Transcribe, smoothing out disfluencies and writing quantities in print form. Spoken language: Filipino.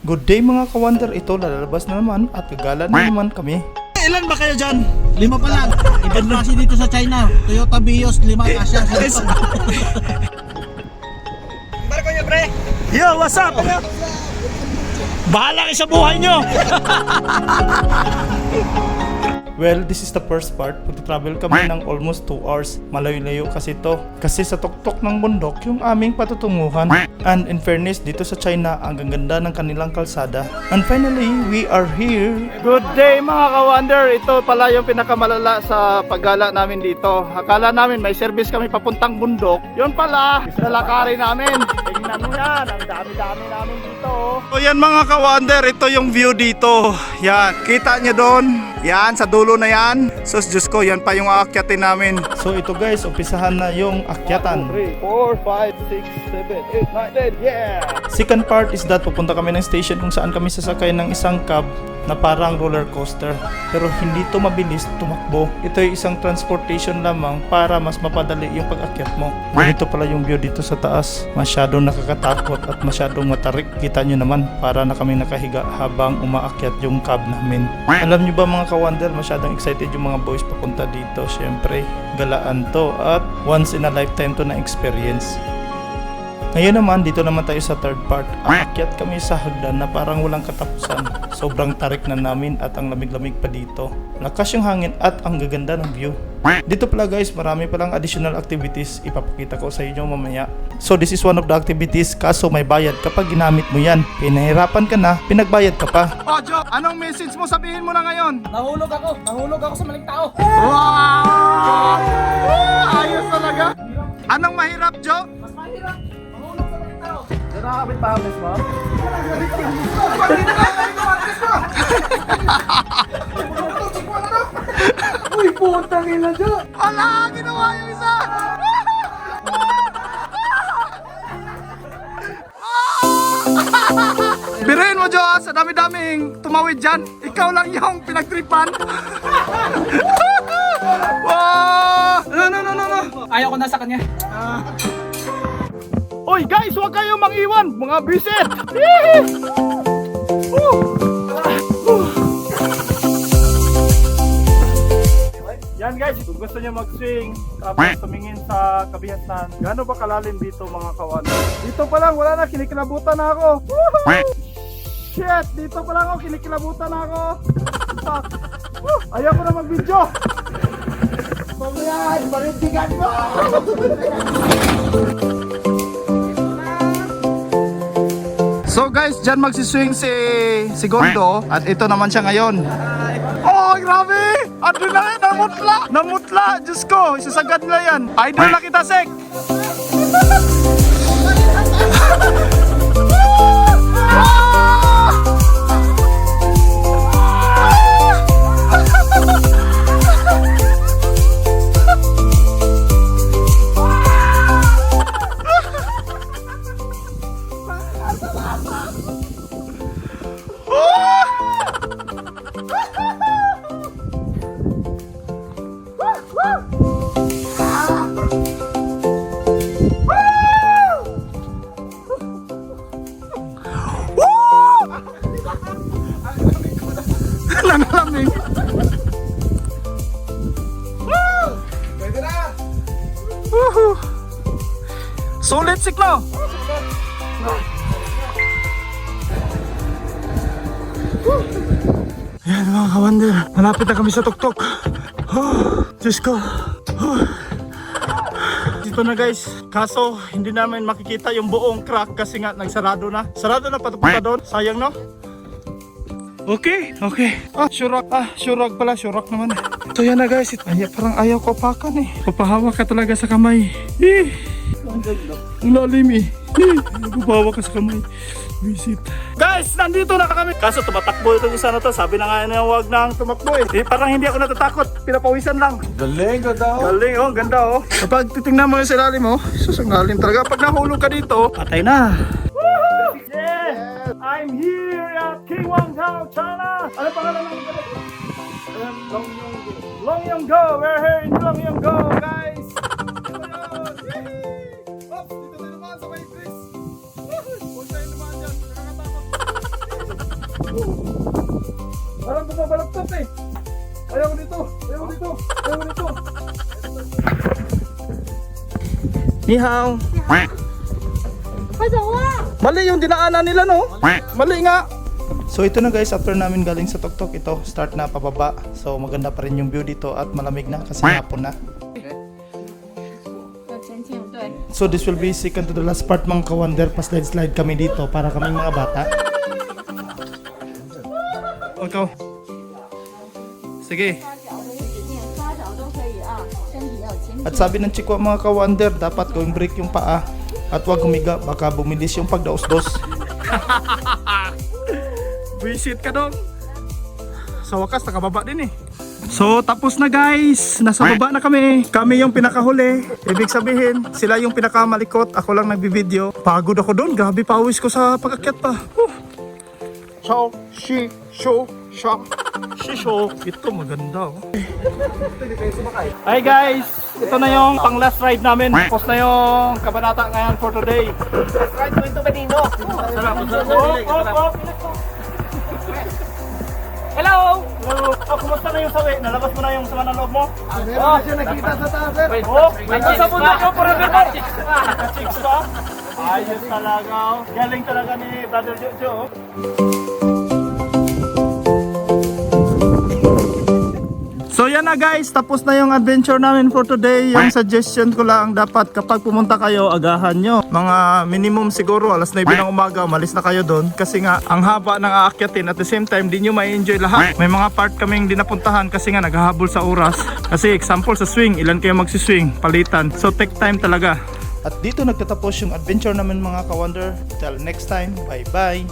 Good day mga kawander, ito lalabas na naman at gagala na naman kami. Ilan ba kayo dyan? 5 pa lang. Ibang klase dito sa China. Toyota Vios, 5 kasya. Barko nyo, pre. Yo, what's up? Bahala kayo sa buhay nyo. Well, this is the first part. Pag-travel kami ng almost 2 hours. Malayo-layo kasi to. Kasi sa tuktok ng bundok yung aming patutunguhan. And in fairness, dito sa China, ang gaganda ng kanilang kalsada. And finally, we are here. Good day mga kawander. Ito pala yung pinakamalala sa paggala namin dito. Akala namin may service kami papuntang bundok. Yun pala, lalakarin namin. Tingnan mo yan, ang dami-dami namin dito. So yan mga kawander, ito yung view dito. Yan, kita nyo doon. Yan, sa dulo na yan. So, Diyos ko, yan pa yung aakyatin namin. So, ito guys, umpisahan na yung akyatan. 1, 2, 3, 4, 5, 6, 7, 8, 9, 10, yeah! Second part is that pupunta kami ng station kung saan kami sasakay ng isang cab na parang roller coaster. Pero hindi to mabilis tumakbo. Ito ay isang transportation lamang para mas mapadali yung pag-akyat mo. Ganito pala yung view dito sa taas. Masyadong nakakatakot at masyadong matarik. Kita nyo naman, para na kami nakahiga habang umaakyat yung cab namin. Alam nyo ba mga kawander, masyadong excited yung mga boys papunta dito. Syempre, galaan to at once in a lifetime to na experience. Ngayon naman, dito naman tayo sa third part. Aakyat kami sa hagdan na parang walang katapusan. Sobrang tarik na namin at ang lamig-lamig pa dito. Lakas yung hangin at ang gaganda ng view. Dito pala guys, marami palang additional activities. Ipapakita ko sa inyo mamaya. So this is one of the activities, kaso may bayad kapag ginamit mo yan. Pinahirapan ka na, pinagbayad ka pa. Oh Jo, anong message mo, sabihin mo na ngayon? Nahulog ako sa maling tao. Wow! Ayos talaga. Anong mahirap Jo? Mas mahirap. Nahulog sa maling tao. Nakakabit pa hamis mo? Uy, putang ina dyan. Wala! Ginawa yung isa! Biruin mo, Jo, sa dami-daming tumawid dyan. Ikaw lang yung pinagtripan. Wow! No. Ayaw ko na sa kanya. Oy guys, huwag kayong mang-iwan, mga bisit! Yan guys, kung gusto niyo mag-swing tapos tumingin sa kabihasan, gaano ba kalalim dito mga kawan? Dito pa lang, wala na, kinikilabutan na ako. Shit, dito pa lang ako, kinikilabutan na ako. Fuck. Ayaw ko na mag-video. Pamayan, marintigan mo! So guys, dyan magsiswing si Gondo at ito naman siya ngayon. Oh, grabe! Adrenaline, namutla! Namutla! Diyos ko, isasagad na yan. Idol na kita, Sek! Nanalamig. Pwede na. Woohoo! Sulit siklo. Yan mga kawander, malapit na kami sa tuktok. Diyos ko. Dito na guys, kaso hindi namin makikita yung buong crack kasi nga nagsarado na. Sarado na patupunta doon, sayang no? Okay. Syurok pala, syurok naman. So yan na guys, parang ayaw ko apakan eh. Papahawak ka talaga sa kamay. Ang lalim eh. Nagbabawa ka sa kamay. Visit. Guys, nandito na kami. Kaso tumatakbo ito yung sana to. Sabi na nga niya huwag nang tumakbo eh. Parang hindi ako natatakot. Pinapawisan lang. Galing, ganda. Galing oh, ganda oh. Kapag titingnan mo yung silalim mo, ang lalim talaga. Pag nahulog ka dito, patay na. Woohoo! Yes! I'm here at Qingwangtao, China. Ano pangalan ng galing? Longyonggo. We're here in Longyonggo, guys. Oops, dito na naman sa may Chris. Huwag tayo naman dyan. Nakakatakot. Parang bumabalagtot eh. Ayaw dito. Ayaw dito. Ayaw dito. Ni hao. Mali yung dinaanan nila, no? Mali nga. So ito na guys, after namin galing sa tuktok, ito start na pababa. So maganda pa rin yung view dito at malamig na kasi hapon na. So this will be second to the last part mga ka-wonder. Pa-slide kami dito para kaming mga bata. Ikaw. Sige. At sabi ng chikwa mga ka-wonder, dapat going break yung paa at wag humiga, baka bumilis yung pagdaos-dos. Visit ka dong. Sa wakas nakababa din eh. So tapos na guys, nasa baba na kami. Kami yung pinakahuli. Ibig sabihin, sila yung pinakamalikot. Ako lang nagbibideo. Pagod ako doon, grabe pawis ko sa pag-akyat pa. Ciao, shi, sho, sha, shisho. Ito maganda oh. Hi guys, ito na yung pang last ride namin. Tapos na yung kabanata ngayon for today. Last ride mo ito Benino. Hello! Hello! Oh, kumusta na yung sawi? Nalabas mo na yung sama ng loob mo? Meron na siya nakita sa taas, sir. Oh, ito sa mundo nyo, forever ba? Chicks ba? Ayos talaga oh. Galing talaga ni Brother Jojo oh. So yan na guys, tapos na yung adventure namin for today. Yung suggestion ko lang, dapat kapag pumunta kayo, agahan nyo. Mga minimum siguro, alas 9 ng umaga, umalis na kayo doon. Kasi nga, ang haba ng aakyatin. At the same time, di nyo ma-enjoy lahat. May mga part kaming di napuntahan kasi nga naghahabol sa oras. Kasi example sa swing, ilan kayo magsiswing, palitan. So take time talaga. At dito nagtatapos yung adventure namin mga ka-wonder. Till next time, bye bye!